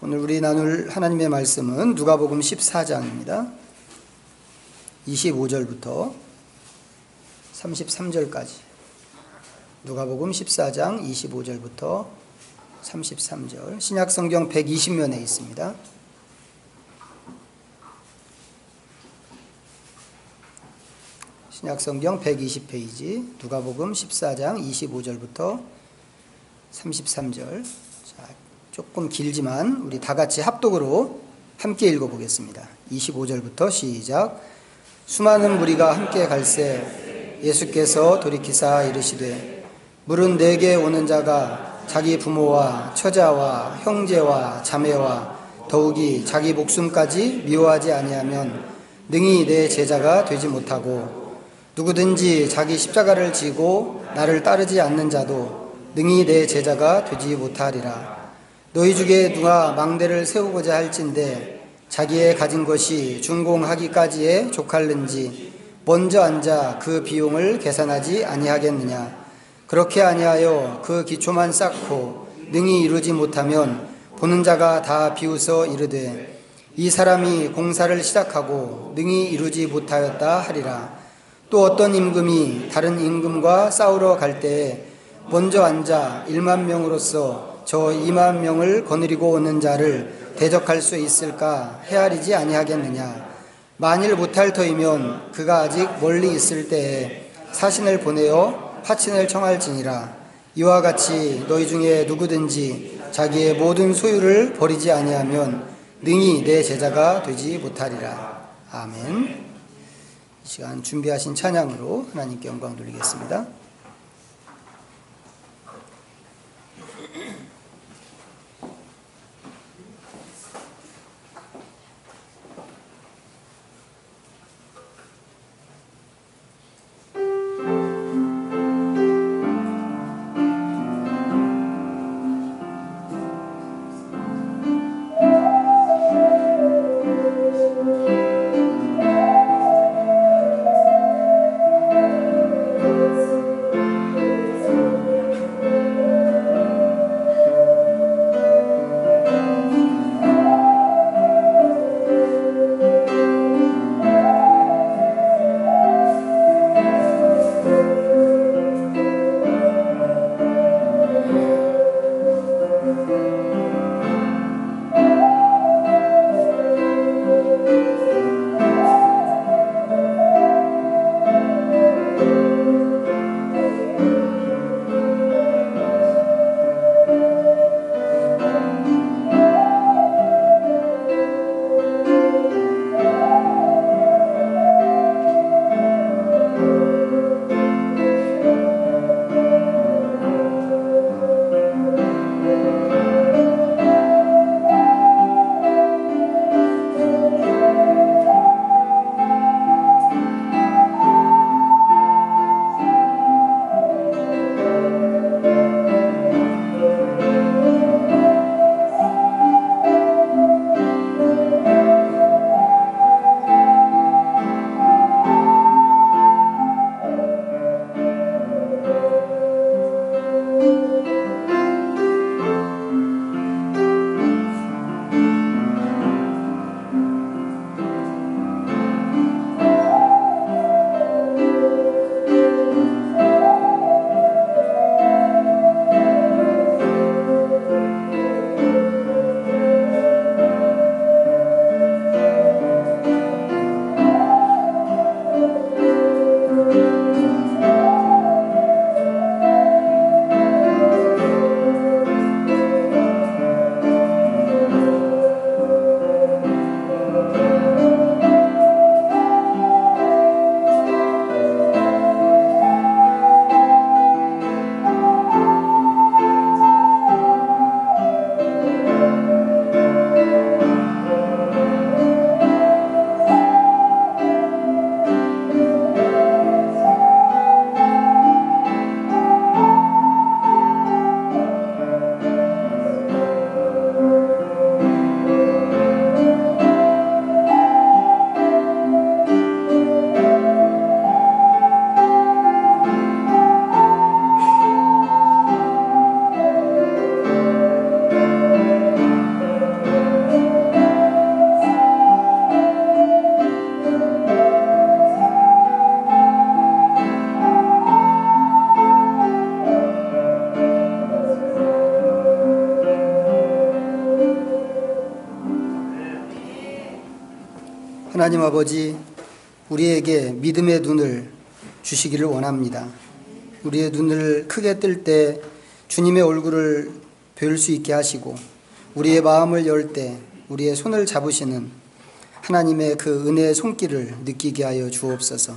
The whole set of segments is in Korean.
오늘 우리 나눌 하나님의 말씀은 누가복음 14장입니다. 25절부터 33절까지. 누가복음 14장 25절부터 33절. 신약성경 120면에 있습니다. 신약성경 120페이지. 누가복음 14장 25절부터 33절. 조금 길지만 우리 다 같이 합독으로 함께 읽어보겠습니다. 25절부터 시작. 수많은 무리가 함께 갈새 예수께서 돌이키사 이르시되 물은 내게 오는 자가 자기 부모와 처자와 형제와 자매와 더욱이 자기 목숨까지 미워하지 아니하면 능히 내 제자가 되지 못하고 누구든지 자기 십자가를 지고 나를 따르지 않는 자도 능히 내 제자가 되지 못하리라. 너희 중에 누가 망대를 세우고자 할진대 자기의 가진 것이 준공하기까지에 족할는지 먼저 앉아 그 비용을 계산하지 아니하겠느냐. 그렇게 아니하여 그 기초만 쌓고 능히 이루지 못하면 보는 자가 다 비웃어 이르되 이 사람이 공사를 시작하고 능히 이루지 못하였다 하리라. 또 어떤 임금이 다른 임금과 싸우러 갈 때에 먼저 앉아 1만 명으로서 저 2만 명을 거느리고 오는 자를 대적할 수 있을까 헤아리지 아니하겠느냐. 만일 못할 터이면 그가 아직 멀리 있을 때에 사신을 보내어 화친을 청할지니라. 이와 같이 너희 중에 누구든지 자기의 모든 소유를 버리지 아니하면 능히 내 제자가 되지 못하리라. 아멘. 이 시간 준비하신 찬양으로 하나님께 영광 돌리겠습니다. 하나님 아버지, 우리에게 믿음의 눈을 주시기를 원합니다. 우리의 눈을 크게 뜰 때 주님의 얼굴을 볼 수 있게 하시고, 우리의 마음을 열 때 우리의 손을 잡으시는 하나님의 그 은혜의 손길을 느끼게 하여 주옵소서.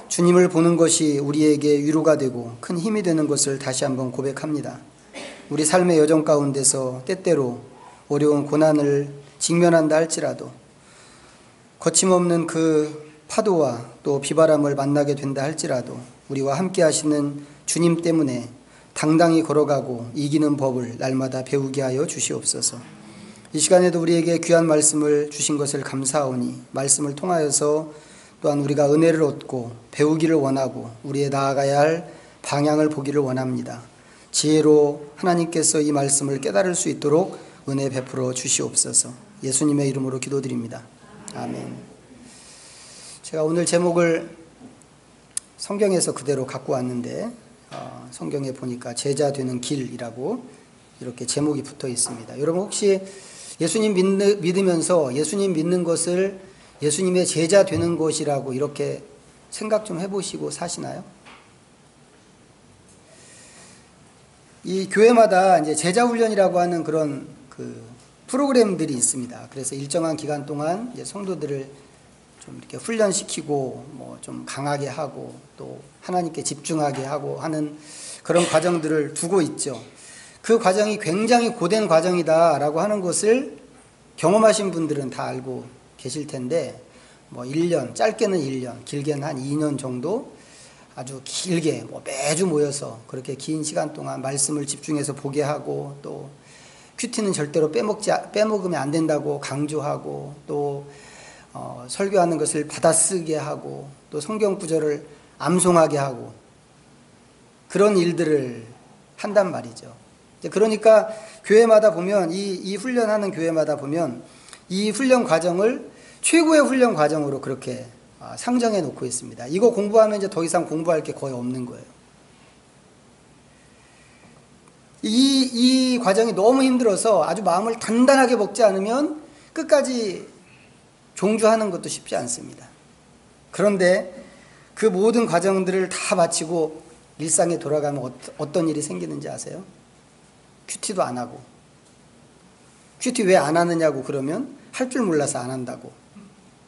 주님을 보는 것이 우리에게 위로가 되고 큰 힘이 되는 것을 다시 한번 고백합니다. 우리 삶의 여정 가운데서 때때로 어려운 고난을 직면한다 할지라도 거침없는 그 파도와 또 비바람을 만나게 된다 할지라도 우리와 함께 하시는 주님 때문에 당당히 걸어가고 이기는 법을 날마다 배우게 하여 주시옵소서. 이 시간에도 우리에게 귀한 말씀을 주신 것을 감사하오니 말씀을 통하여서 또한 우리가 은혜를 얻고 배우기를 원하고 우리의 나아가야 할 방향을 보기를 원합니다. 지혜로 하나님께서 이 말씀을 깨달을 수 있도록 은혜 베풀어 주시옵소서. 예수님의 이름으로 기도드립니다. 아멘. 제가 오늘 제목을 성경에서 그대로 갖고 왔는데 성경에 보니까 제자 되는 길이라고 이렇게 제목이 붙어 있습니다. 여러분 혹시 예수님 믿으면서 예수님 믿는 것을 예수님의 제자 되는 것이라고 이렇게 생각 좀 해보시고 사시나요? 이 교회마다 이제 제자 훈련이라고 하는 그런 그 프로그램들이 있습니다. 그래서 일정한 기간 동안 이제 성도들을 좀 이렇게 훈련시키고 뭐 좀 강하게 하고 또 하나님께 집중하게 하고 하는 그런 과정들을 두고 있죠. 그 과정이 굉장히 고된 과정이다라고 하는 것을 경험하신 분들은 다 알고 계실 텐데, 뭐 1년, 짧게는 1년, 길게는 한 2년 정도 아주 길게 뭐 매주 모여서 그렇게 긴 시간 동안 말씀을 집중해서 보게 하고, 또 큐티는 절대로 빼먹으면 안 된다고 강조하고, 또 설교하는 것을 받아쓰게 하고, 또 성경 구절을 암송하게 하고, 그런 일들을 한단 말이죠. 그러니까 교회마다 보면 이 훈련하는 교회마다 보면 이 훈련 과정을 최고의 훈련 과정으로 그렇게 상정해 놓고 있습니다. 이거 공부하면 이제 더 이상 공부할 게 거의 없는 거예요. 이 과정이 너무 힘들어서 아주 마음을 단단하게 먹지 않으면 끝까지 종주하는 것도 쉽지 않습니다. 그런데 그 모든 과정들을 다 마치고 일상에 돌아가면 어떤 일이 생기는지 아세요? 큐티도 안 하고. 큐티 왜 안 하느냐고 그러면 할 줄 몰라서 안 한다고.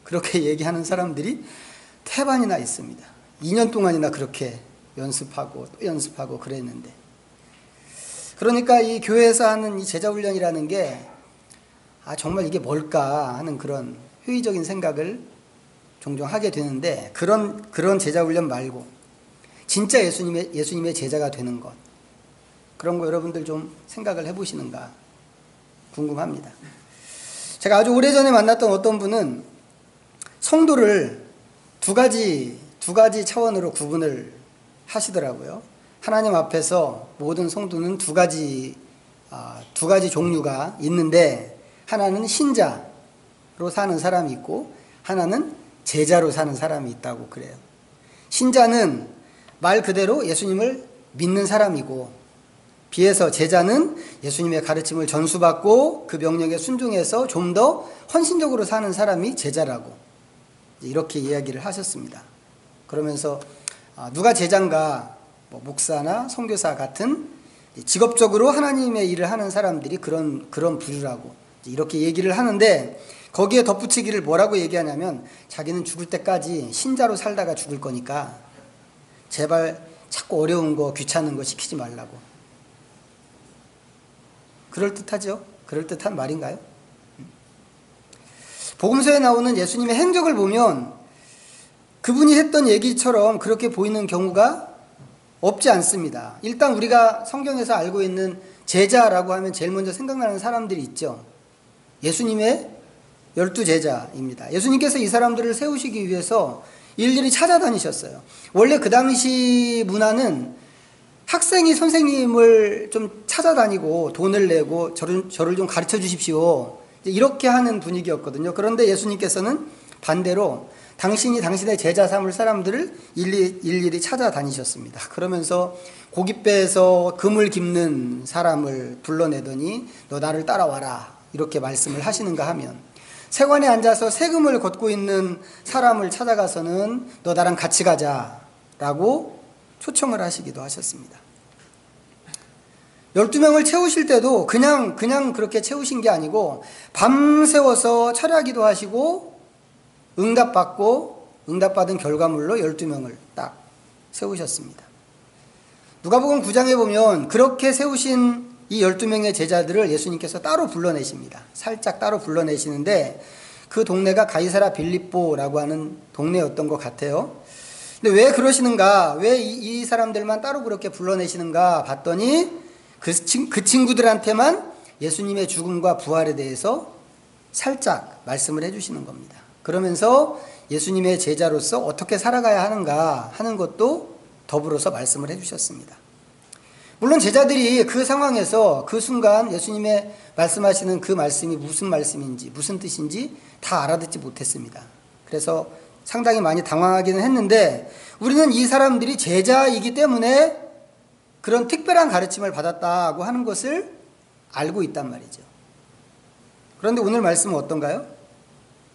그렇게 얘기하는 사람들이 태반이나 있습니다. 2년 동안이나 그렇게 연습하고 또 연습하고 그랬는데. 그러니까 이 교회에서 하는 이 제자훈련이라는 게 정말 이게 뭘까 하는 그런 회의적인 생각을 종종 하게 되는데, 그런 제자훈련 말고 진짜 예수님의 제자가 되는 것, 그런 거 여러분들 좀 생각을 해보시는가 궁금합니다. 제가 아주 오래전에 만났던 어떤 분은 성도를 두 가지 차원으로 구분을 하시더라고요. 하나님 앞에서 모든 성도는 두 가지 종류가 있는데, 하나는 신자로 사는 사람이 있고 하나는 제자로 사는 사람이 있다고 그래요. 신자는 말 그대로 예수님을 믿는 사람이고, 비해서 제자는 예수님의 가르침을 전수받고 그 명령에 순종해서 좀 더 헌신적으로 사는 사람이 제자라고 이렇게 이야기를 하셨습니다. 그러면서 누가 제자인가, 뭐 목사나 선교사 같은 직업적으로 하나님의 일을 하는 사람들이 그런 부류라고 이렇게 얘기를 하는데, 거기에 덧붙이기를 뭐라고 얘기하냐면 자기는 죽을 때까지 신자로 살다가 죽을 거니까 제발 자꾸 어려운 거 귀찮은 거 시키지 말라고. 그럴듯하죠? 그럴듯한 말인가요? 복음서에 나오는 예수님의 행적을 보면 그분이 했던 얘기처럼 그렇게 보이는 경우가 없지 않습니다. 일단 우리가 성경에서 알고 있는 제자라고 하면 제일 먼저 생각나는 사람들이 있죠. 예수님의 12제자입니다. 예수님께서 이 사람들을 세우시기 위해서 일일이 찾아다니셨어요. 원래 그 당시 문화는 학생이 선생님을 좀 찾아다니고 돈을 내고 저를 좀 가르쳐 주십시오, 이렇게 하는 분위기였거든요. 그런데 예수님께서는 반대로 당신이 당신의 제자 삼을 사람들을 일일이 찾아다니셨습니다. 그러면서 고깃배에서 금을 깁는 사람을 불러내더니 너 나를 따라와라, 이렇게 말씀을 하시는가 하면, 세관에 앉아서 세금을 걷고 있는 사람을 찾아가서는 너 나랑 같이 가자라고 초청을 하시기도 하셨습니다. 12명을 채우실 때도 그냥 그렇게 채우신 게 아니고 밤새워서 철야기도 하시고 응답받은 결과물로 12명을 딱 세우셨습니다. 누가복음 9장에 보면 그렇게 세우신 이 12명의 제자들을 예수님께서 따로 불러내십니다. 살짝 따로 불러내시는데 그 동네가 가이사라 빌립보라고 하는 동네였던 것 같아요. 근데 왜 그러시는가? 왜 이 사람들만 따로 그렇게 불러내시는가 봤더니 그 친구들한테만 예수님의 죽음과 부활에 대해서 살짝 말씀을 해주시는 겁니다. 그러면서 예수님의 제자로서 어떻게 살아가야 하는가 하는 것도 더불어서 말씀을 해주셨습니다. 물론 제자들이 그 상황에서 그 순간 예수님의 말씀하시는 그 말씀이 무슨 말씀인지 무슨 뜻인지 다 알아듣지 못했습니다. 그래서 상당히 많이 당황하기는 했는데 우리는 이 사람들이 제자이기 때문에 그런 특별한 가르침을 받았다고 하는 것을 알고 있단 말이죠. 그런데 오늘 말씀은 어떤가요?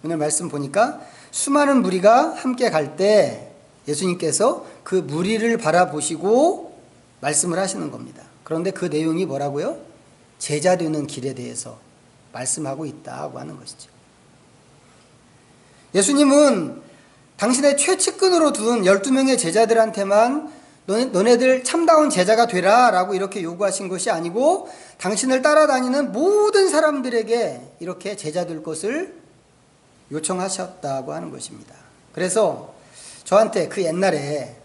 오늘 말씀 보니까 수많은 무리가 함께 갈 때 예수님께서 그 무리를 바라보시고 말씀을 하시는 겁니다. 그런데 그 내용이 뭐라고요? 제자 되는 길에 대해서 말씀하고 있다고 하는 것이죠. 예수님은 당신의 최측근으로 둔 12명의 제자들한테만 너네들 참다운 제자가 되라 라고 이렇게 요구하신 것이 아니고 당신을 따라다니는 모든 사람들에게 이렇게 제자 될 것을 요청하셨다고 하는 것입니다. 그래서 저한테 그 옛날에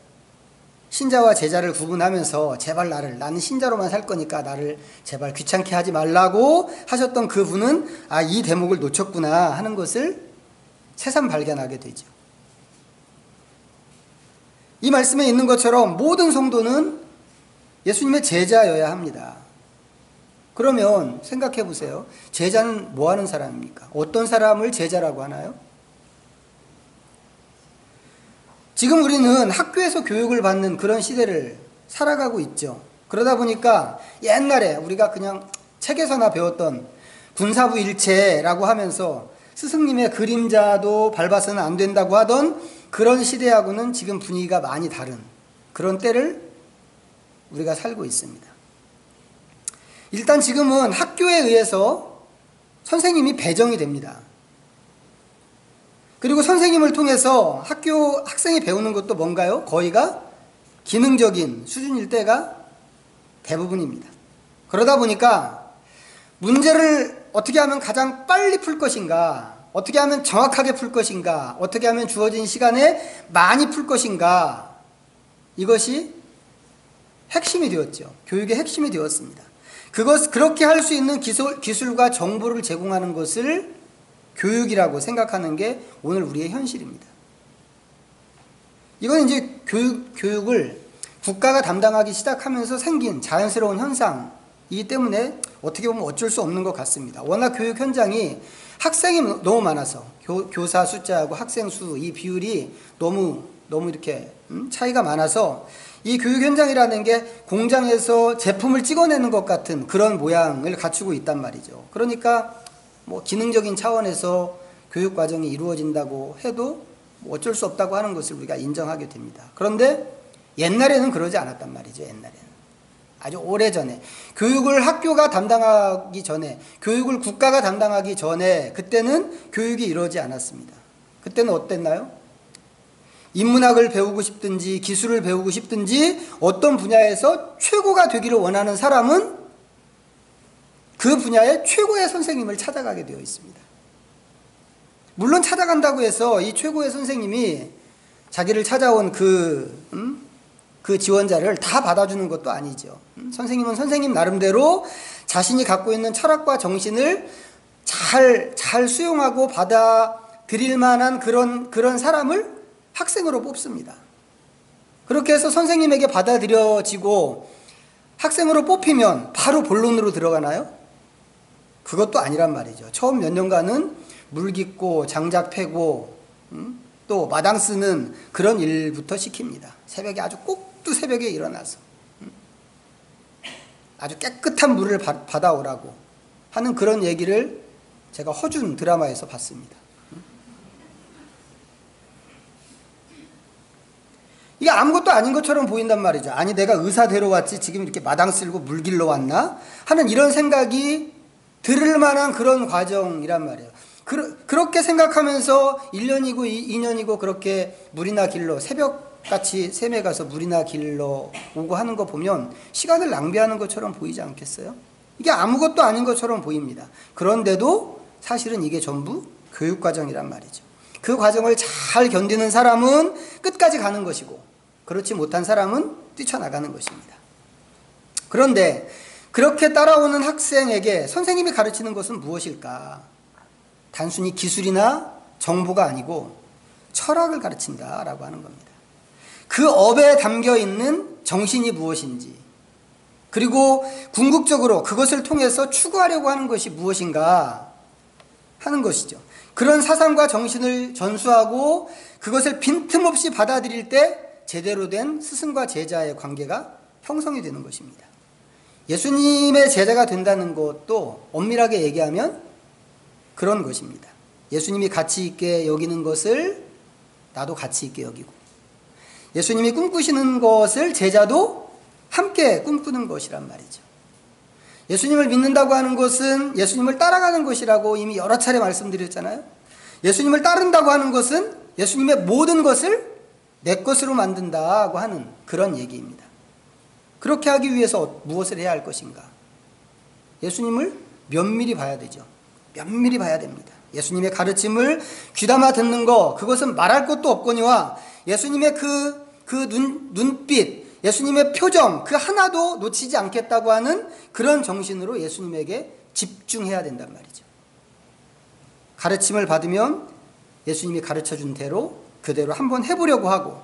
신자와 제자를 구분하면서 제발 나는 신자로만 살 거니까 나를 제발 귀찮게 하지 말라고 하셨던 그분은 이 대목을 놓쳤구나 하는 것을 새삼 발견하게 되죠. 이 말씀에 있는 것처럼 모든 성도는 예수님의 제자여야 합니다. 그러면 생각해 보세요. 제자는 뭐 하는 사람입니까? 어떤 사람을 제자라고 하나요? 지금 우리는 학교에서 교육을 받는 그런 시대를 살아가고 있죠. 그러다 보니까 옛날에 우리가 그냥 책에서나 배웠던 군사부 일체라고 하면서 스승님의 그림자도 밟아서는 안 된다고 하던 그런 시대하고는 지금 분위기가 많이 다른 그런 때를 우리가 살고 있습니다. 일단 지금은 학교에 의해서 선생님이 배정이 됩니다. 그리고 선생님을 통해서 학생이 배우는 것도 뭔가요? 거의가 기능적인 수준일 때가 대부분입니다. 그러다 보니까 문제를 어떻게 하면 가장 빨리 풀 것인가, 어떻게 하면 정확하게 풀 것인가, 어떻게 하면 주어진 시간에 많이 풀 것인가, 이것이 핵심이 되었죠. 교육의 핵심이 되었습니다. 그렇게 할 수 있는 기술과 정보를 제공하는 것을 교육이라고 생각하는 게 오늘 우리의 현실입니다. 이건 이제 교육을 국가가 담당하기 시작하면서 생긴 자연스러운 현상이기 때문에 어떻게 보면 어쩔 수 없는 것 같습니다. 워낙 교육 현장이 학생이 너무 많아서 교사 숫자하고 학생 수 이 비율이 너무 이렇게 차이가 많아서 이 교육 현장이라는 게 공장에서 제품을 찍어내는 것 같은 그런 모양을 갖추고 있단 말이죠. 그러니까 뭐 기능적인 차원에서 교육 과정이 이루어진다고 해도 뭐 어쩔 수 없다고 하는 것을 우리가 인정하게 됩니다. 그런데 옛날에는 그러지 않았단 말이죠. 옛날에는 아주 오래전에 교육을 학교가 담당하기 전에, 교육을 국가가 담당하기 전에 그때는 교육이 이루어지지 않았습니다. 그때는 어땠나요? 인문학을 배우고 싶든지 기술을 배우고 싶든지 어떤 분야에서 최고가 되기를 원하는 사람은 그 분야의 최고의 선생님을 찾아가게 되어 있습니다. 물론 찾아간다고 해서 이 최고의 선생님이 자기를 찾아온 그 지원자를 다 받아주는 것도 아니죠. 선생님은 선생님 나름대로 자신이 갖고 있는 철학과 정신을 잘 수용하고 받아들일 만한 그런 사람을 학생으로 뽑습니다. 그렇게 해서 선생님에게 받아들여지고 학생으로 뽑히면 바로 본론으로 들어가나요? 그것도 아니란 말이죠. 처음 몇 년간은 물 깃고 장작 패고 또 마당 쓰는 그런 일부터 시킵니다. 새벽에 아주 꼭두 새벽에 일어나서 아주 깨끗한 물을 받아오라고 하는 그런 얘기를 제가 허준 드라마에서 봤습니다. 이게 아무것도 아닌 것처럼 보인단 말이죠. 아니 내가 의사 데려왔지 지금 이렇게 마당 쓸고 물 길러 왔나 하는 이런 생각이 들을 만한 그런 과정이란 말이에요. 그렇게 생각하면서 1년이고 2년이고 그렇게 물이나 길러 새벽같이 샘에 가서 물이나 길러 오고 하는 거 보면 시간을 낭비하는 것처럼 보이지 않겠어요? 이게 아무것도 아닌 것처럼 보입니다. 그런데도 사실은 이게 전부 교육과정이란 말이죠. 그 과정을 잘 견디는 사람은 끝까지 가는 것이고 그렇지 못한 사람은 뛰쳐나가는 것입니다. 그런데 그렇게 따라오는 학생에게 선생님이 가르치는 것은 무엇일까? 단순히 기술이나 정보가 아니고 철학을 가르친다라고 하는 겁니다. 그 업에 담겨 있는 정신이 무엇인지, 그리고 궁극적으로 그것을 통해서 추구하려고 하는 것이 무엇인가 하는 것이죠. 그런 사상과 정신을 전수하고 그것을 빈틈없이 받아들일 때 제대로 된 스승과 제자의 관계가 형성이 되는 것입니다. 예수님의 제자가 된다는 것도 엄밀하게 얘기하면 그런 것입니다. 예수님이 가치 있게 여기는 것을 나도 가치 있게 여기고, 예수님이 꿈꾸시는 것을 제자도 함께 꿈꾸는 것이란 말이죠. 예수님을 믿는다고 하는 것은 예수님을 따라가는 것이라고 이미 여러 차례 말씀드렸잖아요. 예수님을 따른다고 하는 것은 예수님의 모든 것을 내 것으로 만든다고 하는 그런 얘기입니다. 그렇게 하기 위해서 무엇을 해야 할 것인가? 예수님을 면밀히 봐야 되죠. 면밀히 봐야 됩니다. 예수님의 가르침을 귀담아 듣는 거, 그것은 말할 것도 없거니와 예수님의 눈빛, 예수님의 표정 그 하나도 놓치지 않겠다고 하는 그런 정신으로 예수님에게 집중해야 된단 말이죠. 가르침을 받으면 예수님이 가르쳐준 대로 그대로 한번 해보려고 하고,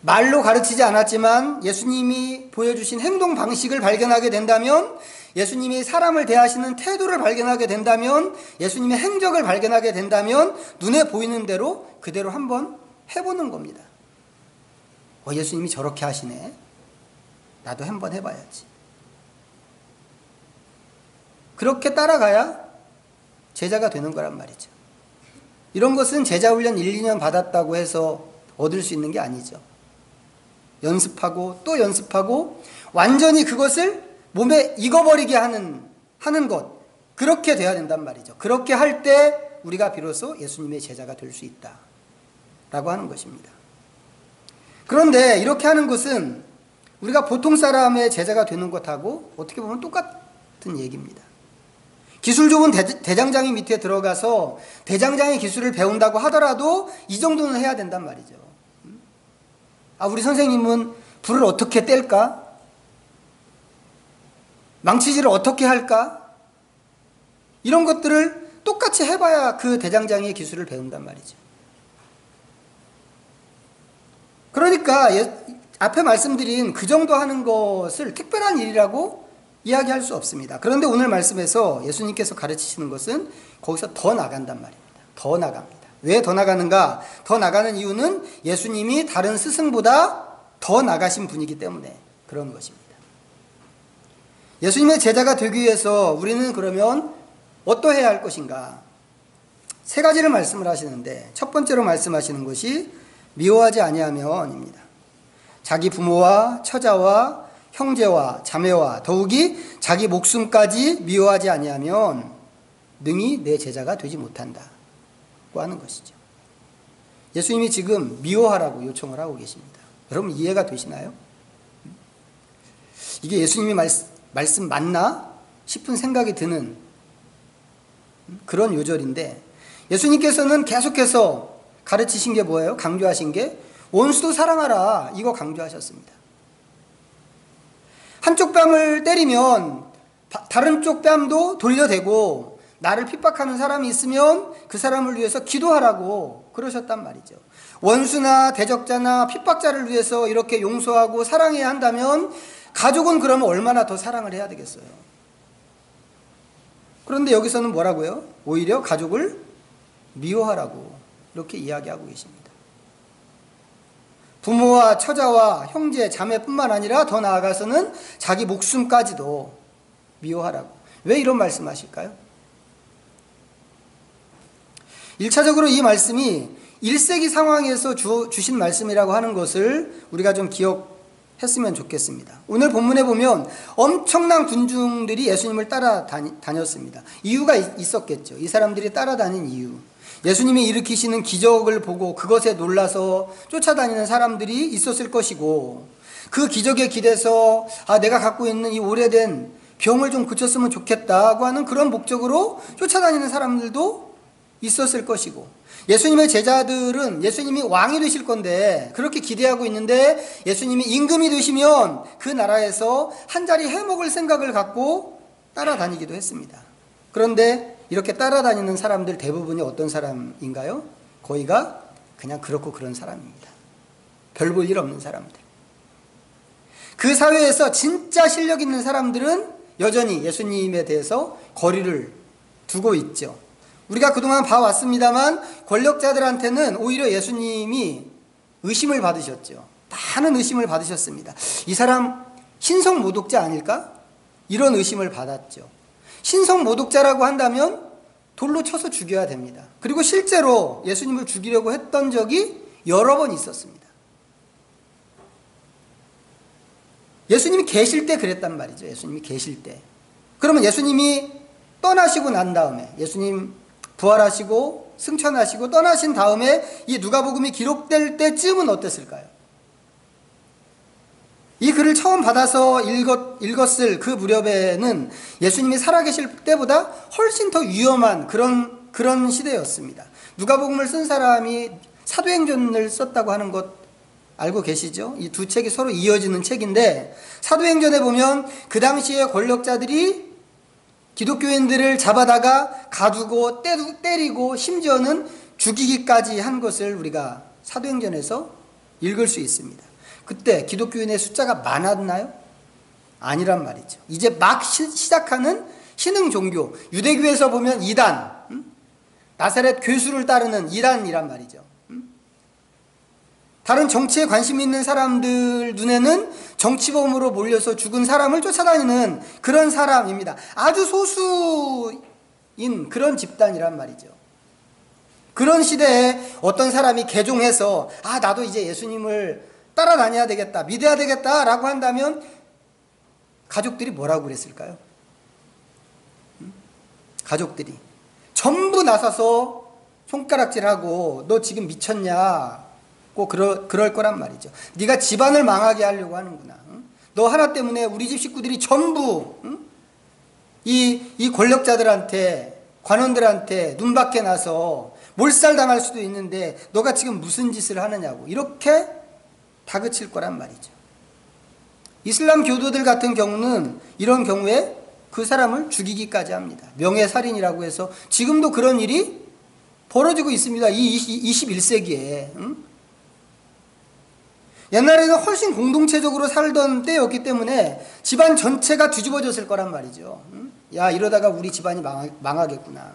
말로 가르치지 않았지만 예수님이 보여주신 행동 방식을 발견하게 된다면, 예수님이 사람을 대하시는 태도를 발견하게 된다면, 예수님의 행적을 발견하게 된다면 눈에 보이는 대로 그대로 한번 해보는 겁니다. 예수님이 저렇게 하시네, 나도 한번 해봐야지. 그렇게 따라가야 제자가 되는 거란 말이죠. 이런 것은 제자 훈련 1, 2년 받았다고 해서 얻을 수 있는 게 아니죠. 연습하고 또 연습하고 완전히 그것을 몸에 익어버리게 하는 것, 그렇게 돼야 된단 말이죠. 그렇게 할 때 우리가 비로소 예수님의 제자가 될 수 있다라고 하는 것입니다. 그런데 이렇게 하는 것은 우리가 보통 사람의 제자가 되는 것하고 어떻게 보면 똑같은 얘기입니다. 기술 좋은 대장장이 밑에 들어가서 대장장이 기술을 배운다고 하더라도 이 정도는 해야 된단 말이죠. 우리 선생님은 불을 어떻게 뗄까? 망치질을 어떻게 할까? 이런 것들을 똑같이 해봐야 그 대장장이의 기술을 배운단 말이죠. 그러니까 앞에 말씀드린 그 정도 하는 것을 특별한 일이라고 이야기할 수 없습니다. 그런데 오늘 말씀에서 예수님께서 가르치시는 것은 거기서 더 나간단 말입니다. 더 나갑니다. 왜 더 나가는가? 더 나가는 이유는 예수님이 다른 스승보다 더 나가신 분이기 때문에 그런 것입니다. 예수님의 제자가 되기 위해서 우리는 그러면 어떠해야 할 것인가? 세 가지를 말씀을 하시는데, 첫 번째로 말씀하시는 것이 미워하지 아니하면입니다. 자기 부모와 처자와 형제와 자매와 더욱이 자기 목숨까지 미워하지 아니하면 능히 내 제자가 되지 못한다고 하는 것이죠. 예수님이 지금 미워하라고 요청을 하고 계십니다. 여러분 이해가 되시나요? 이게 예수님이 말씀 맞나 싶은 생각이 드는 그런 요절인데, 예수님께서는 계속해서 가르치신 게 뭐예요? 강조하신 게 원수도 사랑하라, 이거 강조하셨습니다. 한쪽 뺨을 때리면 다른 쪽 뺨도 돌려대고, 나를 핍박하는 사람이 있으면 그 사람을 위해서 기도하라고 그러셨단 말이죠. 원수나 대적자나 핍박자를 위해서 이렇게 용서하고 사랑해야 한다면 가족은 그러면 얼마나 더 사랑을 해야 되겠어요. 그런데 여기서는 뭐라고요? 오히려 가족을 미워하라고 이렇게 이야기하고 계십니다. 부모와 처자와 형제, 자매뿐만 아니라 더 나아가서는 자기 목숨까지도 미워하라고. 왜 이런 말씀하실까요? 1차적으로 이 말씀이 1세기 상황에서 주신 말씀이라고 하는 것을 우리가 좀 기억했으면 좋겠습니다. 오늘 본문에 보면 엄청난 군중들이 예수님을 따라다녔습니다. 이유가 있었겠죠. 이 사람들이 따라다닌 이유. 예수님이 일으키시는 기적을 보고 그것에 놀라서 쫓아다니는 사람들이 있었을 것이고, 그 기적에 기대서 내가 갖고 있는 이 오래된 병을 좀 고쳤으면 좋겠다고 하는 그런 목적으로 쫓아다니는 사람들도 있었을 것이고, 예수님의 제자들은 예수님이 왕이 되실 건데 그렇게 기대하고 있는데, 예수님이 임금이 되시면 그 나라에서 한 자리 해먹을 생각을 갖고 따라다니기도 했습니다. 그런데 이렇게 따라다니는 사람들 대부분이 어떤 사람인가요? 거의가 그냥 그렇고 그런 사람입니다. 별 볼 일 없는 사람들. 그 사회에서 진짜 실력 있는 사람들은 여전히 예수님에 대해서 거리를 두고 있죠. 우리가 그동안 봐왔습니다만 권력자들한테는 오히려 예수님이 의심을 받으셨죠. 많은 의심을 받으셨습니다. 이 사람 신성 모독자 아닐까? 이런 의심을 받았죠. 신성 모독자라고 한다면 돌로 쳐서 죽여야 됩니다. 그리고 실제로 예수님을 죽이려고 했던 적이 여러 번 있었습니다. 예수님이 계실 때 그랬단 말이죠. 예수님이 계실 때. 그러면 예수님이 떠나시고 난 다음에, 예수님 부활하시고 승천하시고 떠나신 다음에 이 누가복음이 기록될 때쯤은 어땠을까요? 이 글을 처음 받아서 읽었을 그 무렵에는 예수님이 살아계실 때보다 훨씬 더 위험한 그런 시대였습니다. 누가복음을 쓴 사람이 사도행전을 썼다고 하는 것 알고 계시죠? 이 두 책이 서로 이어지는 책인데, 사도행전에 보면 그 당시에 권력자들이 기독교인들을 잡아다가 가두고 때리고 심지어는 죽이기까지 한 것을 우리가 사도행전에서 읽을 수 있습니다. 그때 기독교인의 숫자가 많았나요? 아니란 말이죠. 이제 막 시작하는 신흥 종교, 유대교에서 보면 이단, 나사렛 괴수를 따르는 이단이란 말이죠. 다른 정치에 관심 있는 사람들 눈에는 정치범으로 몰려서 죽은 사람을 쫓아다니는 그런 사람입니다. 아주 소수인 그런 집단이란 말이죠. 그런 시대에 어떤 사람이 개종해서 나도 이제 예수님을 따라다녀야 되겠다, 믿어야 되겠다라고 한다면 가족들이 뭐라고 그랬을까요? 가족들이 전부 나서서 손가락질하고 너 지금 미쳤냐? 꼭 그럴 거란 말이죠. 네가 집안을 망하게 하려고 하는구나. 너 하나 때문에 우리 집 식구들이 전부 이 권력자들한테, 관원들한테 눈밖에 나서 몰살당할 수도 있는데 너가 지금 무슨 짓을 하느냐고 이렇게 다그칠 거란 말이죠. 이슬람 교도들 같은 경우는 이런 경우에 그 사람을 죽이기까지 합니다. 명예살인이라고 해서 지금도 그런 일이 벌어지고 있습니다. 이 21세기에. 옛날에는 훨씬 공동체적으로 살던 때였기 때문에 집안 전체가 뒤집어졌을 거란 말이죠. 야, 이러다가 우리 집안이 망하겠구나.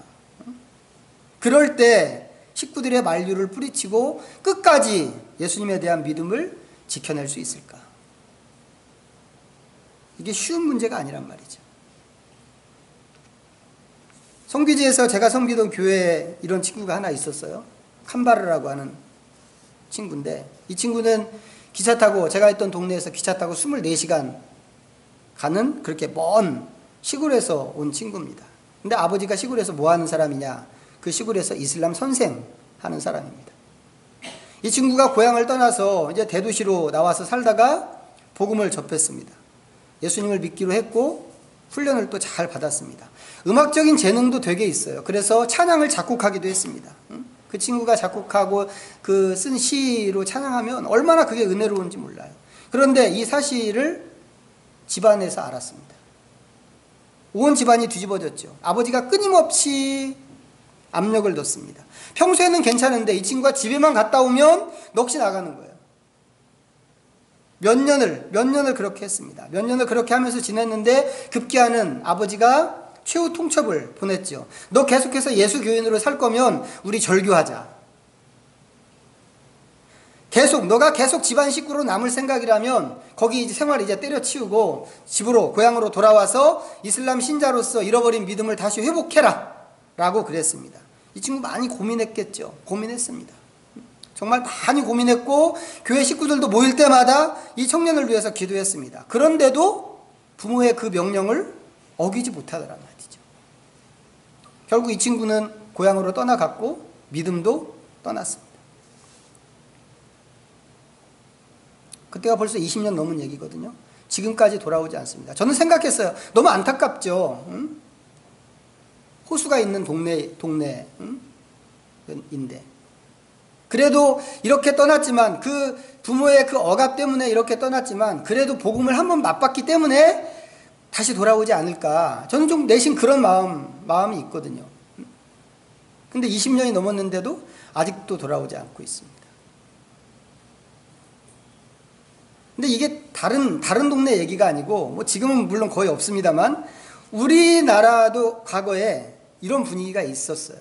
그럴 때 식구들의 만류를 뿌리치고 끝까지 예수님에 대한 믿음을 지켜낼 수 있을까? 이게 쉬운 문제가 아니란 말이죠. 성귀지에서 제가 섬기던 교회에 이런 친구가 하나 있었어요. 캄바르라고 하는 친구인데, 이 친구는 기차 타고, 제가 있던 동네에서 기차 타고 24시간 가는 그렇게 먼 시골에서 온 친구입니다. 근데 아버지가 시골에서 뭐 하는 사람이냐? 그 시골에서 이슬람 선생 하는 사람입니다. 이 친구가 고향을 떠나서 이제 대도시로 나와서 살다가 복음을 접했습니다. 예수님을 믿기로 했고 훈련을 또 잘 받았습니다. 음악적인 재능도 되게 있어요. 그래서 찬양을 작곡하기도 했습니다. 그 친구가 작곡하고 그 쓴 시로 찬양하면 얼마나 그게 은혜로운지 몰라요. 그런데 이 사실을 집안에서 알았습니다. 온 집안이 뒤집어졌죠. 아버지가 끊임없이 압력을 넣습니다. 평소에는 괜찮은데 이 친구가 집에만 갔다 오면 넋이 나가는 거예요. 몇 년을 그렇게 했습니다. 몇 년을 그렇게 하면서 지냈는데 급기야는 아버지가 최후 통첩을 보냈죠. 너 계속해서 예수 교인으로 살 거면 우리 절교하자. 너가 계속 집안 식구로 남을 생각이라면 거기 생활 이제 때려치우고 집으로, 고향으로 돌아와서 이슬람 신자로서 잃어버린 믿음을 다시 회복해라 라고 그랬습니다. 이 친구 많이 고민했겠죠. 고민했습니다. 정말 많이 고민했고 교회 식구들도 모일 때마다 이 청년을 위해서 기도했습니다. 그런데도 부모의 그 명령을 어기지 못하더란 말이죠. 결국 이 친구는 고향으로 떠나갔고 믿음도 떠났습니다. 그때가 벌써 20년 넘은 얘기거든요. 지금까지 돌아오지 않습니다. 저는 생각했어요. 너무 안타깝죠. 응? 호수가 있는 동네인데. 그래도 이렇게 떠났지만 그 부모의 그 억압 때문에 이렇게 떠났지만 그래도 복음을 한번 맛봤기 때문에 다시 돌아오지 않을까. 저는 좀 내심 그런 마음이 있거든요. 근데 20년이 넘었는데도 아직도 돌아오지 않고 있습니다. 근데 이게 다른 동네 얘기가 아니고 뭐 지금은 물론 거의 없습니다만 우리나라도 과거에 이런 분위기가 있었어요.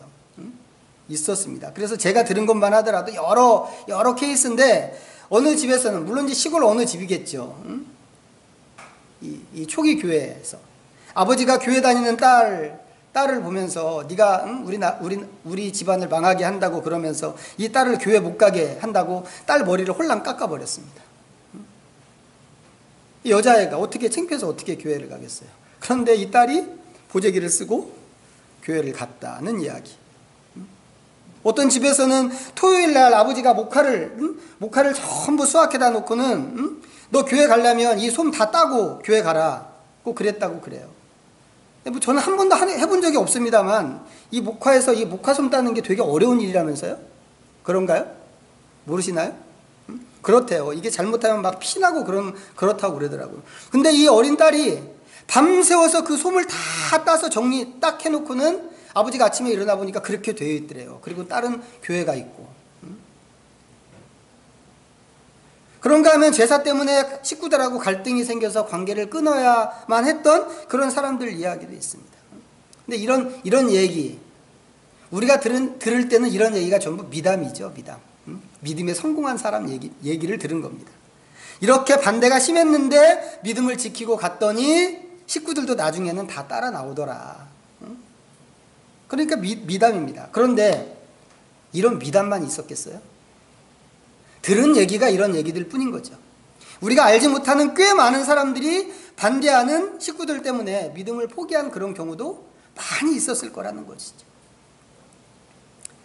있었습니다. 그래서 제가 들은 것만 하더라도 여러 케이스인데 어느 집에서는 물론 이제 시골 어느 집이겠죠. 이 초기 교회에서 아버지가 교회 다니는 딸을 보면서 네가 우리 집안을 망하게 한다고 그러면서 이 딸을 교회 못 가게 한다고 딸 머리를 홀랑 깎아버렸습니다. 이 여자애가 어떻게 창피해서 어떻게 교회를 가겠어요. 그런데 이 딸이 보재기를 쓰고 교회를 갔다는 이야기. 어떤 집에서는 토요일 날 아버지가 목화를 전부 수확해다 놓고는 너 교회 가려면 이 솜 다 따고 교회 가라. 꼭 그랬다고 그래요. 뭐 저는 한 번도 해본 적이 없습니다만 이 목화에서 이 목화솜 따는 게 되게 어려운 일이라면서요? 그런가요? 모르시나요? 그렇대요. 이게 잘못하면 막 피나고 그렇다고 그러더라고요. 근데 이 어린 딸이 밤새워서 그 솜을 다 따서 정리 딱 해놓고는 아버지가 아침에 일어나 보니까 그렇게 되어 있더래요. 그리고 딸은 교회가 있고. 그런가 하면 제사 때문에 식구들하고 갈등이 생겨서 관계를 끊어야만 했던 그런 사람들 이야기도 있습니다. 근데 이런 얘기, 우리가 들을 때는 이런 얘기가 전부 미담이죠, 미담. 믿음에 성공한 사람 얘기를 들은 겁니다. 이렇게 반대가 심했는데 믿음을 지키고 갔더니 식구들도 나중에는 다 따라 나오더라. 그러니까 미담입니다. 그런데 이런 미담만 있었겠어요? 들은 얘기가 이런 얘기들 뿐인 거죠. 우리가 알지 못하는 꽤 많은 사람들이 반대하는 식구들 때문에 믿음을 포기한 그런 경우도 많이 있었을 거라는 것이죠.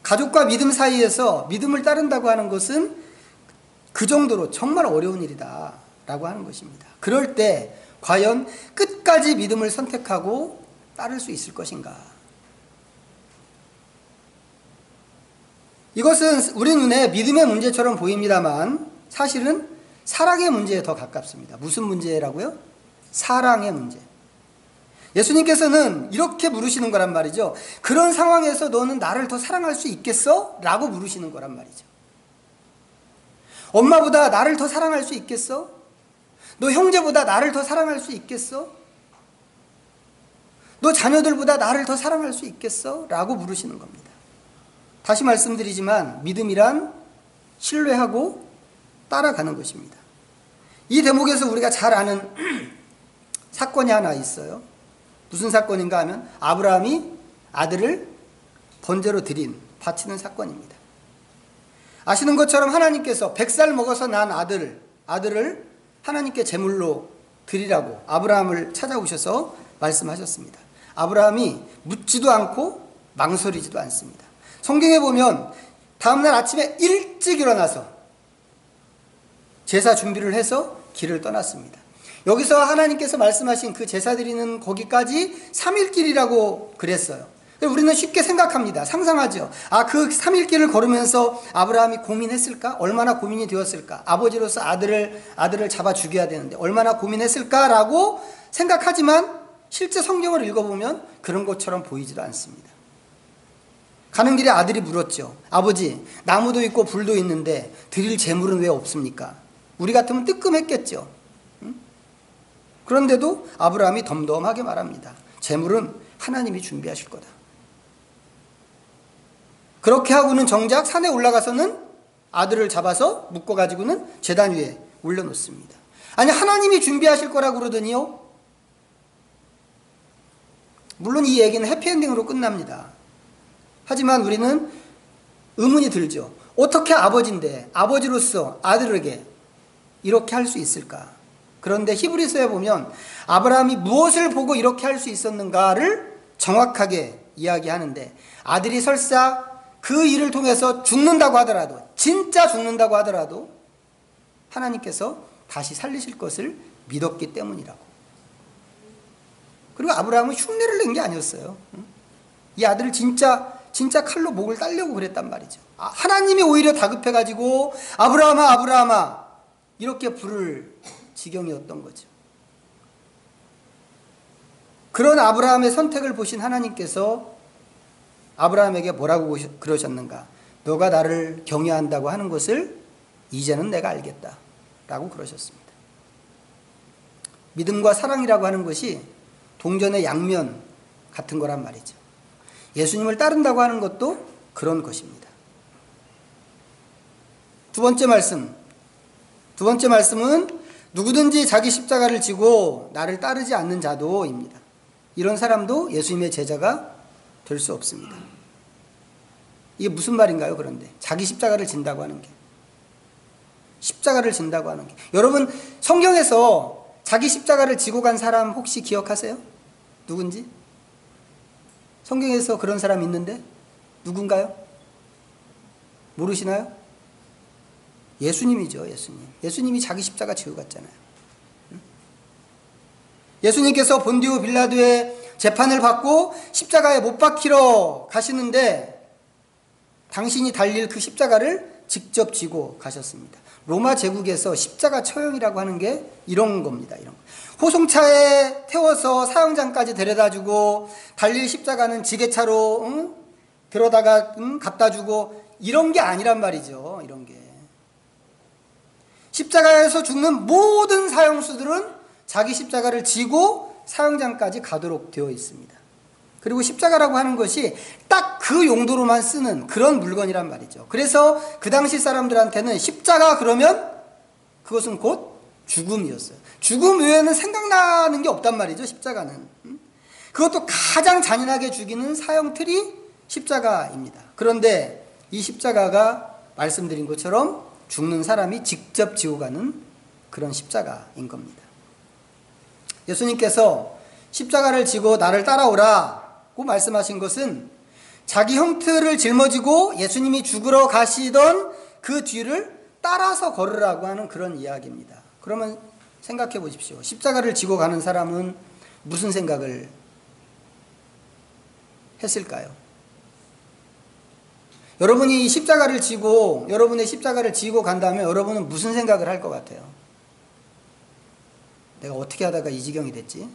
가족과 믿음 사이에서 믿음을 따른다고 하는 것은 그 정도로 정말 어려운 일이다 라고 하는 것입니다. 그럴 때 과연 끝까지 믿음을 선택하고 따를 수 있을 것인가? 이것은 우리 눈에 믿음의 문제처럼 보입니다만 사실은 사랑의 문제에 더 가깝습니다. 무슨 문제라고요? 사랑의 문제. 예수님께서는 이렇게 물으시는 거란 말이죠. 그런 상황에서 너는 나를 더 사랑할 수 있겠어? 라고 물으시는 거란 말이죠. 엄마보다 나를 더 사랑할 수 있겠어? 너 형제보다 나를 더 사랑할 수 있겠어? 너 자녀들보다 나를 더 사랑할 수 있겠어? 라고 물으시는 겁니다. 다시 말씀드리지만 믿음이란 신뢰하고 따라가는 것입니다. 이 대목에서 우리가 잘 아는 사건이 하나 있어요. 무슨 사건인가 하면 아브라함이 아들을 번제로 바치는 사건입니다. 아시는 것처럼 하나님께서 100살 먹어서 난 아들을 하나님께 제물로 드리라고 아브라함을 찾아오셔서 말씀하셨습니다. 아브라함이 묻지도 않고 망설이지도 않습니다. 성경에 보면 다음날 아침에 일찍 일어나서 제사 준비를 해서 길을 떠났습니다. 여기서 하나님께서 말씀하신 그 제사 드리는 거기까지 3일 길이라고 그랬어요. 우리는 쉽게 생각합니다. 상상하죠. 그 3일 길을 걸으면서 아브라함이 고민했을까? 얼마나 고민이 되었을까? 아버지로서 아들을 잡아 죽여야 되는데 얼마나 고민했을까라고 생각하지만 실제 성경을 읽어보면 그런 것처럼 보이지도 않습니다. 가는 길에 아들이 물었죠. 아버지, 나무도 있고 불도 있는데 드릴 제물은 왜 없습니까? 우리 같으면 뜨끔했겠죠. 그런데도 아브라함이 덤덤하게 말합니다. 제물은 하나님이 준비하실 거다. 그렇게 하고는 정작 산에 올라가서는 아들을 잡아서 묶어가지고는 제단 위에 올려놓습니다. 아니, 하나님이 준비하실 거라고 그러더니요. 물론 이 얘기는 해피엔딩으로 끝납니다. 하지만 우리는 의문이 들죠. 어떻게 아버지인데 아버지로서 아들에게 이렇게 할 수 있을까? 그런데 히브리서에 보면 아브라함이 무엇을 보고 이렇게 할 수 있었는가를 정확하게 이야기하는데, 아들이 설사 그 일을 통해서 죽는다고 하더라도, 진짜 죽는다고 하더라도 하나님께서 다시 살리실 것을 믿었기 때문이라고. 그리고 아브라함은 흉내를 낸 게 아니었어요. 이 아들을 진짜 칼로 목을 따려고 그랬단 말이죠. 하나님이 오히려 다급해가지고 아브라함아 아브라함아 이렇게 부를 지경이었던 거죠. 그런 아브라함의 선택을 보신 하나님께서 아브라함에게 뭐라고 그러셨는가? 너가 나를 경외한다고 하는 것을 이제는 내가 알겠다 라고 그러셨습니다. 믿음과 사랑이라고 하는 것이 동전의 양면 같은 거란 말이죠. 예수님을 따른다고 하는 것도 그런 것입니다. 두 번째 말씀은 누구든지 자기 십자가를 지고 나를 따르지 않는 자도입니다. 이런 사람도 예수님의 제자가 될 수 없습니다. 이게 무슨 말인가요? 그런데 자기 십자가를 진다고 하는 게, 여러분 성경에서 자기 십자가를 지고 간 사람 혹시 기억하세요? 누군지? 성경에서 그런 사람 있는데 누군가요? 모르시나요? 예수님이죠. 예수님이 자기 십자가 지고 갔잖아요. 예수님께서 본디오 빌라도의 재판을 받고 십자가에 못 박히러 가시는데 당신이 달릴 그 십자가를 직접 지고 가셨습니다. 로마 제국에서 십자가 처형이라고 하는 게 이런 겁니다. 이런 거. 호송차에 태워서 사형장까지 데려다주고 달릴 십자가는 지게차로 들어다가 갖다주고 이런 게 아니란 말이죠. 이런 게. 십자가에서 죽는 모든 사형수들은 자기 십자가를 지고 사형장까지 가도록 되어 있습니다. 그리고 십자가라고 하는 것이 딱 그 용도로만 쓰는 그런 물건이란 말이죠. 그래서 그 당시 사람들한테는 십자가 그러면 그것은 곧 죽음이었어요. 죽음 외에는 생각나는 게 없단 말이죠. 십자가는. 그것도 가장 잔인하게 죽이는 사형틀이 십자가입니다. 그런데 이 십자가가 말씀드린 것처럼 죽는 사람이 직접 지고 가는 그런 십자가인 겁니다. 예수님께서 십자가를 지고 나를 따라오라고 말씀하신 것은 자기 형틀을 짊어지고 예수님이 죽으러 가시던 그 뒤를 따라서 걸으라고 하는 그런 이야기입니다. 그러면 생각해 보십시오. 십자가를 지고 가는 사람은 무슨 생각을 했을까요? 여러분이 십자가를 지고, 여러분의 십자가를 지고 간다면 여러분은 무슨 생각을 할 것 같아요? 내가 어떻게 하다가 이 지경이 됐지?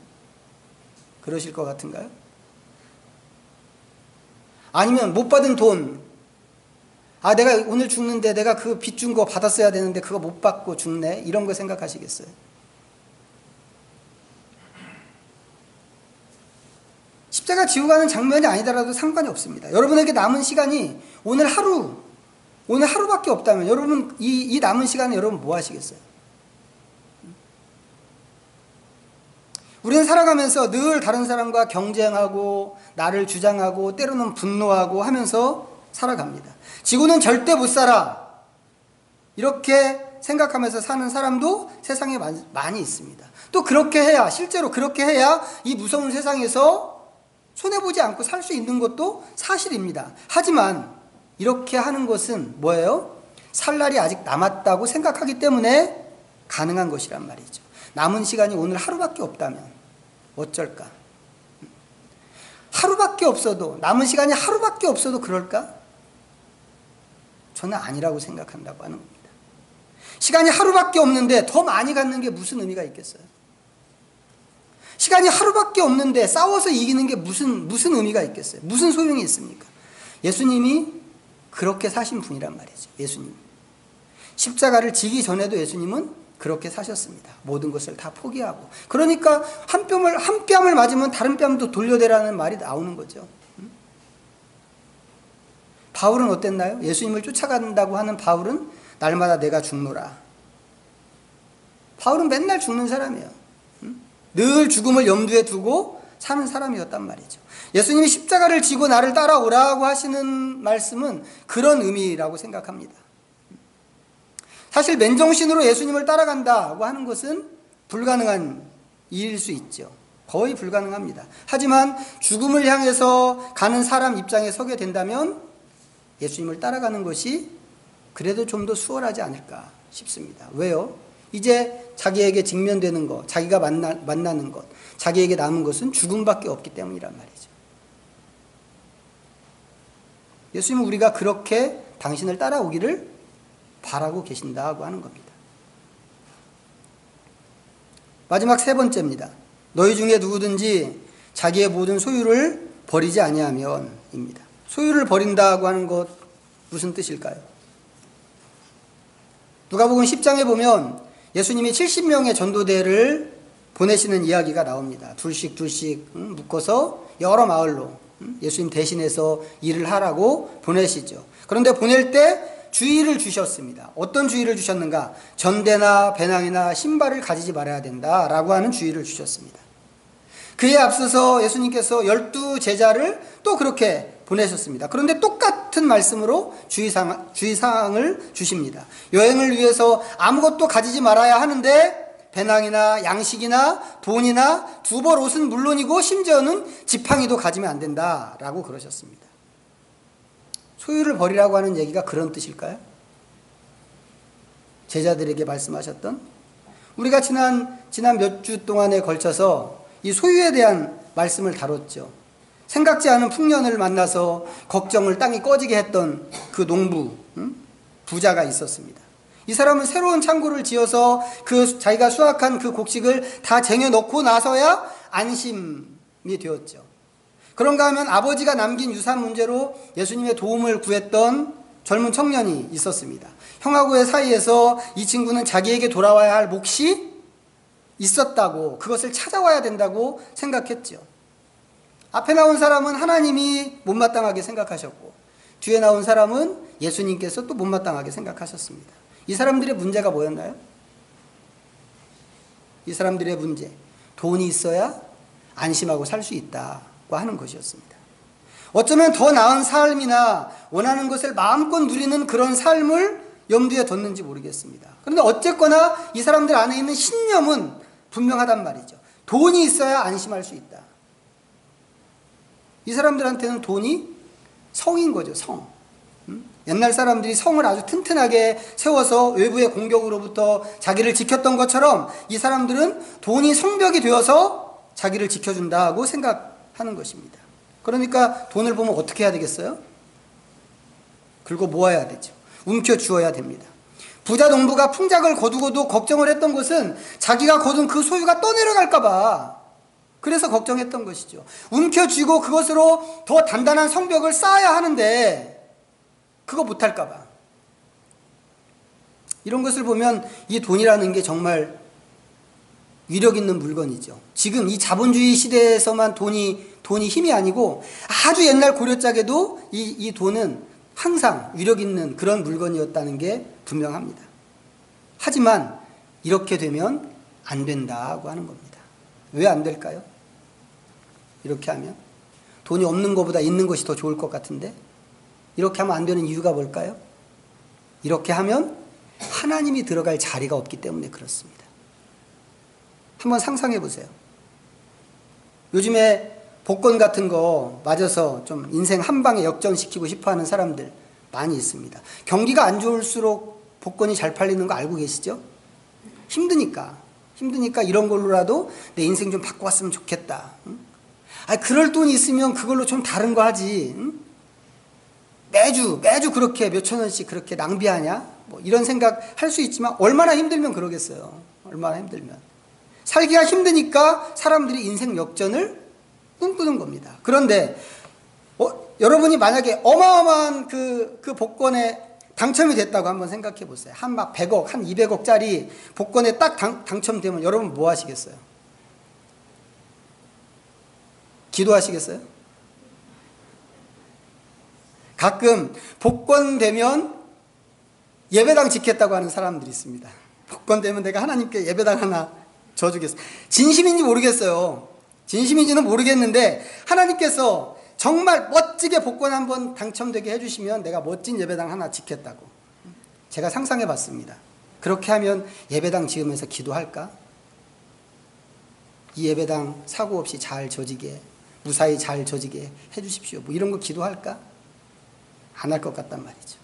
그러실 것 같은가요? 아니면 못 받은 돈, 내가 오늘 죽는데 내가 그 빚 준 거 받았어야 되는데 그거 못 받고 죽네? 이런 거 생각하시겠어요? 십자가 지고 가는 장면이 아니더라도 상관이 없습니다. 여러분에게 남은 시간이 오늘 하루밖에 없다면 여러분 이 남은 시간에 여러분 뭐 하시겠어요? 우리는 살아가면서 늘 다른 사람과 경쟁하고 나를 주장하고 때로는 분노하고 하면서 살아갑니다. 지구는 절대 못 살아 이렇게 생각하면서 사는 사람도 세상에 많이 있습니다. 또 실제로 그렇게 해야 이 무서운 세상에서 손해보지 않고 살 수 있는 것도 사실입니다. 하지만 이렇게 하는 것은 뭐예요? 살 날이 아직 남았다고 생각하기 때문에 가능한 것이란 말이죠. 남은 시간이 오늘 하루밖에 없다면 어쩔까? 남은 시간이 하루밖에 없어도 그럴까? 저는 아니라고 생각한다고 하는 겁니다. 시간이 하루밖에 없는데 더 많이 갖는 게 무슨 의미가 있겠어요? 시간이 하루밖에 없는데 싸워서 이기는 게 무슨 의미가 있겠어요? 무슨 소용이 있습니까? 예수님이 그렇게 사신 분이란 말이죠. 예수님. 십자가를 지기 전에도 예수님은 그렇게 사셨습니다. 모든 것을 다 포기하고. 그러니까 한 뺨을 맞으면 다른 뺨도 돌려대라는 말이 나오는 거죠. 바울은 어땠나요? 예수님을 쫓아간다고 하는 바울은 날마다 내가 죽노라. 바울은 맨날 죽는 사람이에요. 늘 죽음을 염두에 두고 사는 사람이었단 말이죠. 예수님이 십자가를 지고 나를 따라오라고 하시는 말씀은 그런 의미라고 생각합니다. 사실 맨정신으로 예수님을 따라간다고 하는 것은 불가능한 일일 수 있죠. 거의 불가능합니다. 하지만 죽음을 향해서 가는 사람 입장에 서게 된다면 예수님을 따라가는 것이 그래도 좀 더 수월하지 않을까 싶습니다. 왜요? 이제 자기에게 직면되는 것, 자기가 만나는 것, 자기에게 남은 것은 죽음밖에 없기 때문이란 말이죠. 예수님은 우리가 그렇게 당신을 따라오기를 바라고 계신다고 하는 겁니다. 마지막 세 번째입니다. 너희 중에 누구든지 자기의 모든 소유를 버리지 아니하면입니다. 소유를 버린다고 하는 것 무슨 뜻일까요? 누가복음 10장에 보면 예수님이 70명의 전도대를 보내시는 이야기가 나옵니다. 둘씩 묶어서 여러 마을로 예수님 대신해서 일을 하라고 보내시죠. 그런데 보낼 때 주의를 주셨습니다. 어떤 주의를 주셨는가? 전대나 배낭이나 신발을 가지지 말아야 된다라고 하는 주의를 주셨습니다. 그에 앞서서 예수님께서 12제자를 또 그렇게 보내셨습니다. 그런데 똑같은 말씀으로 주의사항을 주십니다. 여행을 위해서 아무것도 가지지 말아야 하는데 배낭이나 양식이나 돈이나 두 벌 옷은 물론이고 심지어는 지팡이도 가지면 안 된다라고 그러셨습니다. 소유를 버리라고 하는 얘기가 그런 뜻일까요? 제자들에게 말씀하셨던, 우리가 지난 몇 주 동안에 걸쳐서 이 소유에 대한 말씀을 다뤘죠. 생각지 않은 풍년을 만나서 걱정을 땅이 꺼지게 했던 그 농부, 부자가 있었습니다. 이 사람은 새로운 창고를 지어서 자기가 수확한 그 곡식을 다 쟁여놓고 나서야 안심이 되었죠. 그런가 하면 아버지가 남긴 유산 문제로 예수님의 도움을 구했던 젊은 청년이 있었습니다. 형하고의 사이에서 이 친구는 자기에게 돌아와야 할 몫이 있었다고, 그것을 찾아와야 된다고 생각했죠. 앞에 나온 사람은 하나님이 못마땅하게 생각하셨고 뒤에 나온 사람은 예수님께서 또 못마땅하게 생각하셨습니다. 이 사람들의 문제가 뭐였나요? 이 사람들의 문제, 돈이 있어야 안심하고 살 수 있다고 하는 것이었습니다. 어쩌면 더 나은 삶이나 원하는 것을 마음껏 누리는 그런 삶을 염두에 뒀는지 모르겠습니다. 그런데 어쨌거나 이 사람들 안에 있는 신념은 분명하단 말이죠. 돈이 있어야 안심할 수 있다. 이 사람들한테는 돈이 성인 거죠, 성. 옛날 사람들이 성을 아주 튼튼하게 세워서 외부의 공격으로부터 자기를 지켰던 것처럼 이 사람들은 돈이 성벽이 되어서 자기를 지켜준다고 생각하는 것입니다. 그러니까 돈을 보면 어떻게 해야 되겠어요? 긁어 모아야 되죠. 움켜쥐어야 됩니다. 부자 농부가 풍작을 거두고도 걱정을 했던 것은 자기가 거둔 그 소유가 떠내려갈까 봐, 그래서 걱정했던 것이죠. 움켜쥐고 그것으로 더 단단한 성벽을 쌓아야 하는데 그거 못할까 봐. 이런 것을 보면 이 돈이라는 게 정말 위력 있는 물건이죠. 지금 이 자본주의 시대에서만 돈이 힘이 아니고 아주 옛날 고려짝에도 이 돈은 항상 위력 있는 그런 물건이었다는 게 분명합니다. 하지만 이렇게 되면 안 된다고 하는 겁니다. 왜 안 될까요? 이렇게 하면 돈이 없는 것보다 있는 것이 더 좋을 것 같은데 이렇게 하면 안 되는 이유가 뭘까요? 이렇게 하면 하나님이 들어갈 자리가 없기 때문에 그렇습니다. 한번 상상해 보세요. 요즘에 복권 같은 거 맞아서 좀 인생 한 방에 역전시키고 싶어하는 사람들 많이 있습니다. 경기가 안 좋을수록 복권이 잘 팔리는 거 알고 계시죠? 힘드니까 이런 걸로라도 내 인생 좀 바꿔왔으면 좋겠다. 그럴 돈이 있으면 그걸로 좀 다른 거 하지. 매주 그렇게 몇천 원씩 그렇게 낭비하냐? 뭐 이런 생각 할 수 있지만 얼마나 힘들면 그러겠어요. 얼마나 힘들면. 살기가 힘드니까 사람들이 인생 역전을 꿈꾸는 겁니다. 그런데 여러분이 만약에 어마어마한 그 복권에 당첨이 됐다고 한번 생각해 보세요. 한 막 100억, 한 200억짜리 복권에 딱 당첨되면 여러분 뭐 하시겠어요? 기도하시겠어요? 가끔 복권 되면 예배당 짓겠다고 하는 사람들이 있습니다. 복권 되면 내가 하나님께 예배당 하나 져주겠어요. 진심인지 모르겠어요. 진심인지는 모르겠는데 하나님께서 정말 멋지게 복권 한번 당첨되게 해주시면 내가 멋진 예배당 하나 짓겠다고 제가 상상해 봤습니다. 그렇게 하면 예배당 지으면서 기도할까? 이 예배당 사고 없이 잘 저지게, 무사히 잘 저지게 해주십시오. 뭐 이런 거 기도할까? 안 할 것 같단 말이죠.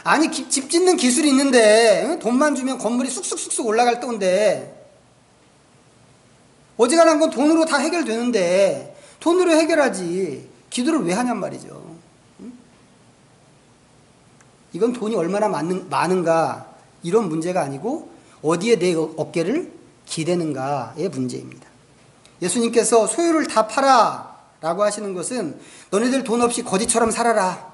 아니, 집 짓는 기술이 있는데 돈만 주면 건물이 쑥쑥쑥쑥 올라갈 때인데 어지간한 건 돈으로 다 해결되는데 돈으로 해결하지 기도를 왜 하냔 말이죠. 이건 돈이 얼마나 많은가 이런 문제가 아니고 어디에 내 어깨를 기대는가의 문제입니다. 예수님께서 소유를 다 팔아 라고 하시는 것은 너네들 돈 없이 거지처럼 살아라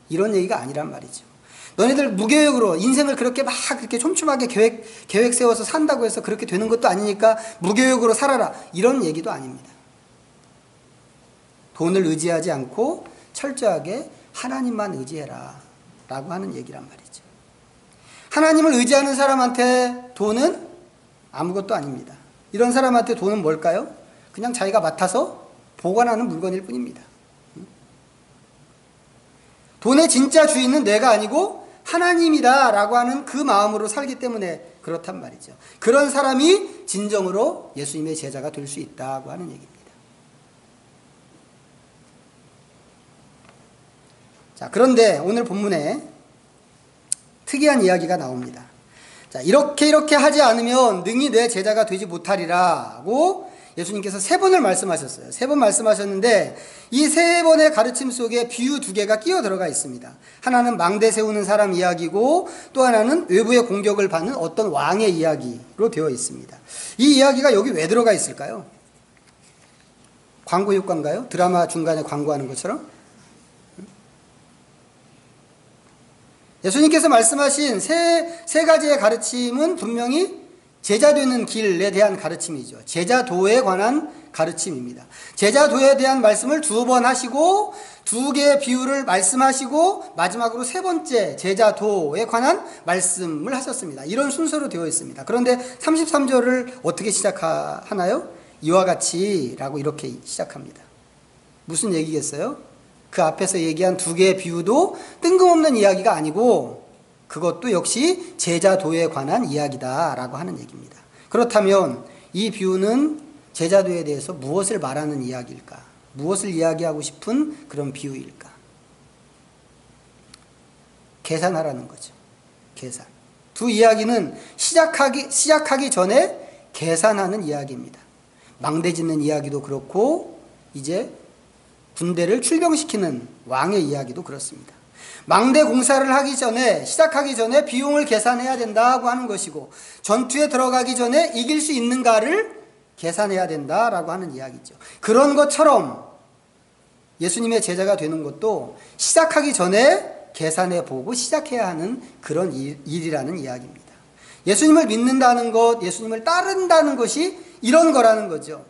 이런 얘기가 아니란 말이죠. 너네들 무계획으로 인생을 그렇게 막 그렇게 촘촘하게 계획 세워서 산다고 해서 그렇게 되는 것도 아니니까 무계획으로 살아라 이런 얘기도 아닙니다. 돈을 의지하지 않고 철저하게 하나님만 의지해라 라고 하는 얘기란 말이죠. 하나님을 의지하는 사람한테 돈은 아무것도 아닙니다. 이런 사람한테 돈은 뭘까요? 그냥 자기가 맡아서 보관하는 물건일 뿐입니다. 돈의 진짜 주인은 내가 아니고 하나님이다 라고 하는 그 마음으로 살기 때문에 그렇단 말이죠. 그런 사람이 진정으로 예수님의 제자가 될 수 있다고 하는 얘기입니다. 자, 그런데 오늘 본문에 특이한 이야기가 나옵니다. 자, 이렇게 하지 않으면 능히 내 제자가 되지 못하리라고 예수님께서 3번을 말씀하셨어요. 3번 말씀하셨는데 이 3번의 가르침 속에 비유 2개가 끼어 들어가 있습니다. 하나는 망대 세우는 사람 이야기고 또 하나는 외부의 공격을 받는 어떤 왕의 이야기로 되어 있습니다. 이 이야기가 여기 왜 들어가 있을까요? 광고 효과인가요? 드라마 중간에 광고하는 것처럼? 예수님께서 말씀하신 세 가지의 가르침은 분명히 제자 되는 길에 대한 가르침이죠. 제자도에 관한 가르침입니다. 제자도에 대한 말씀을 2번 하시고 2개의 비유를 말씀하시고 마지막으로 3번째 제자도에 관한 말씀을 하셨습니다. 이런 순서로 되어 있습니다. 그런데 33절을 어떻게 시작하나요? 이와 같이 라고 이렇게 시작합니다. 무슨 얘기겠어요? 그 앞에서 얘기한 2개의 비유도 뜬금없는 이야기가 아니고 그것도 역시 제자도에 관한 이야기다라고 하는 얘기입니다. 그렇다면 이 비유는 제자도에 대해서 무엇을 말하는 이야기일까? 무엇을 이야기하고 싶은 그런 비유일까? 계산하라는 거죠. 계산. 2 이야기는 시작하기 전에 계산하는 이야기입니다. 망대 짓는 이야기도 그렇고 이제 군대를 출병시키는 왕의 이야기도 그렇습니다. 망대 공사를 시작하기 전에 비용을 계산해야 된다고 하는 것이고 전투에 들어가기 전에 이길 수 있는가를 계산해야 된다라고 하는 이야기죠. 그런 것처럼 예수님의 제자가 되는 것도 시작하기 전에 계산해 보고 시작해야 하는 그런 일이라는 이야기입니다. 예수님을 믿는다는 것, 예수님을 따른다는 것이 이런 거라는 거죠.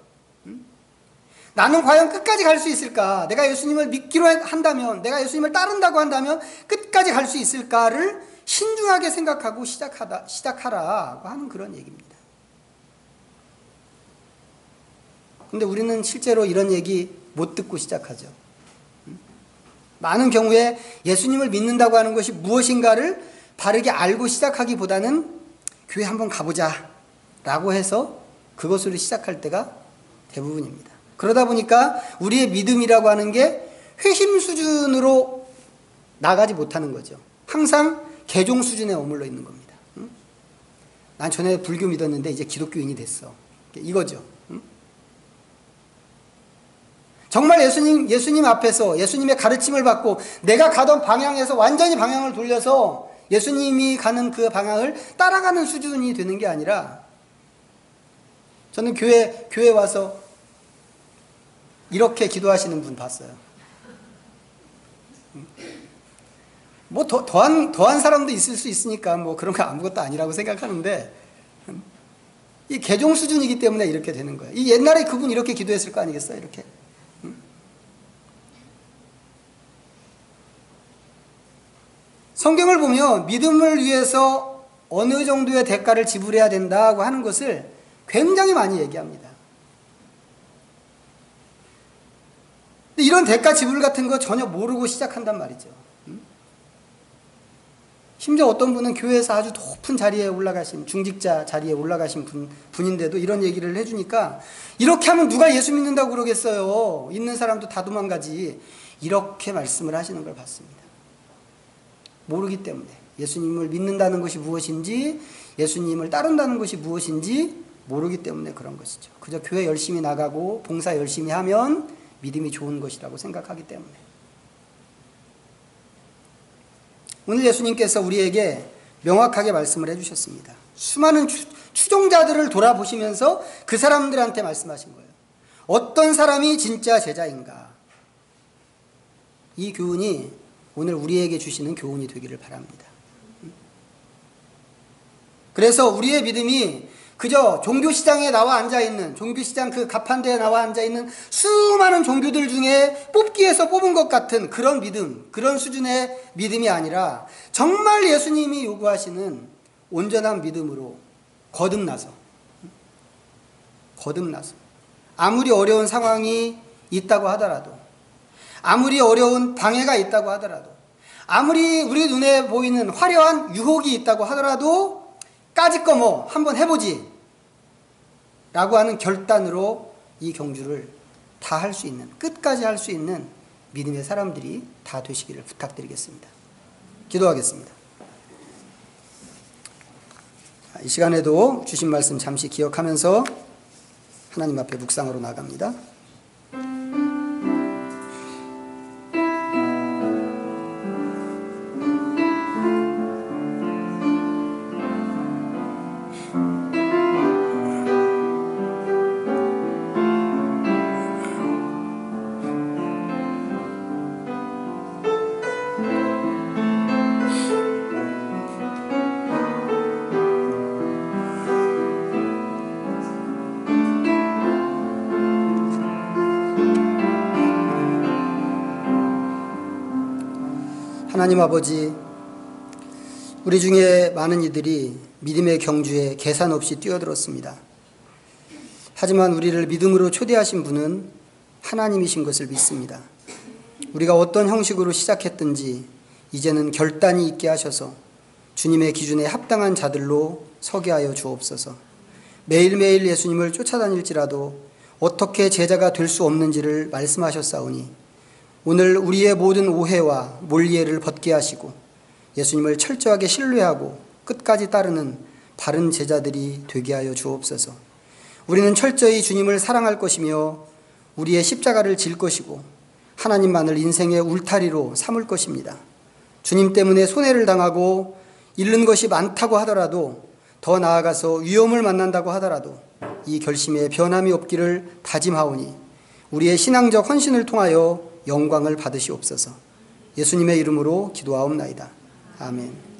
나는 과연 끝까지 갈 수 있을까? 내가 예수님을 믿기로 한다면, 내가 예수님을 따른다고 한다면 끝까지 갈 수 있을까를 신중하게 생각하고 시작하라고 하는 그런 얘기입니다. 근데 우리는 실제로 이런 얘기 못 듣고 시작하죠. 많은 경우에 예수님을 믿는다고 하는 것이 무엇인가를 바르게 알고 시작하기보다는 교회 한번 가보자 라고 해서 그것으로 시작할 때가 대부분입니다. 그러다 보니까 우리의 믿음이라고 하는 게 회심 수준으로 나가지 못하는 거죠. 항상 개종 수준에 머물러 있는 겁니다. 난 전에 불교 믿었는데 이제 기독교인이 됐어. 이거죠. 정말 예수님 앞에서 예수님의 가르침을 받고 내가 가던 방향에서 완전히 방향을 돌려서 예수님이 가는 그 방향을 따라가는 수준이 되는 게 아니라 저는 교회 와서 이렇게 기도하시는 분 봤어요. 뭐 더한 사람도 있을 수 있으니까 뭐 그런 거 아무것도 아니라고 생각하는데 이 개종 수준이기 때문에 이렇게 되는 거예요. 이 옛날에 그분 이렇게 기도했을 거 아니겠어요? 이렇게. 성경을 보면 믿음을 위해서 어느 정도의 대가를 지불해야 된다고 하는 것을 굉장히 많이 얘기합니다. 이런 대가 지불 같은 거 전혀 모르고 시작한단 말이죠. 심지어 어떤 분은 교회에서 아주 높은 자리에 올라가신, 중직자 자리에 올라가신 분인데도 이런 얘기를 해주니까, 이렇게 하면 누가 예수 믿는다고 그러겠어요. 있는 사람도 다 도망가지. 이렇게 말씀을 하시는 걸 봤습니다. 모르기 때문에. 예수님을 믿는다는 것이 무엇인지, 예수님을 따른다는 것이 무엇인지 모르기 때문에 그런 것이죠. 그저 교회 열심히 나가고 봉사 열심히 하면 믿음이 좋은 것이라고 생각하기 때문에. 오늘 예수님께서 우리에게 명확하게 말씀을 해주셨습니다. 수많은 추종자들을 돌아보시면서 그 사람들한테 말씀하신 거예요. 어떤 사람이 진짜 제자인가? 이 교훈이 오늘 우리에게 주시는 교훈이 되기를 바랍니다. 그래서 우리의 믿음이 그저 종교시장에 나와 앉아있는, 종교시장 그 가판대에 나와 앉아있는 수많은 종교들 중에 뽑기에서 뽑은 것 같은 그런 믿음, 그런 수준의 믿음이 아니라 정말 예수님이 요구하시는 온전한 믿음으로 거듭나서 아무리 어려운 상황이 있다고 하더라도, 아무리 어려운 방해가 있다고 하더라도, 아무리 우리 눈에 보이는 화려한 유혹이 있다고 하더라도 까짓 거 뭐 한번 해보지 라고 하는 결단으로 이 경주를 다 할 수 있는, 끝까지 할 수 있는 믿음의 사람들이 다 되시기를 부탁드리겠습니다. 기도하겠습니다. 이 시간에도 주신 말씀 잠시 기억하면서 하나님 앞에 묵상으로 나갑니다. 하나님 아버지, 우리 중에 많은 이들이 믿음의 경주에 계산 없이 뛰어들었습니다. 하지만 우리를 믿음으로 초대하신 분은 하나님이신 것을 믿습니다. 우리가 어떤 형식으로 시작했든지 이제는 결단이 있게 하셔서 주님의 기준에 합당한 자들로 서게 하여 주옵소서. 매일매일 예수님을 쫓아다닐지라도 어떻게 제자가 될 수 없는지를 말씀하셨사오니 오늘 우리의 모든 오해와 몰이해를 벗게 하시고 예수님을 철저하게 신뢰하고 끝까지 따르는 바른 제자들이 되게 하여 주옵소서. 우리는 철저히 주님을 사랑할 것이며 우리의 십자가를 질 것이고 하나님만을 인생의 울타리로 삼을 것입니다. 주님 때문에 손해를 당하고 잃는 것이 많다고 하더라도, 더 나아가서 위험을 만난다고 하더라도 이 결심에 변함이 없기를 다짐하오니 우리의 신앙적 헌신을 통하여 영광을 받으시옵소서. 예수님의 이름으로 기도하옵나이다. 아멘.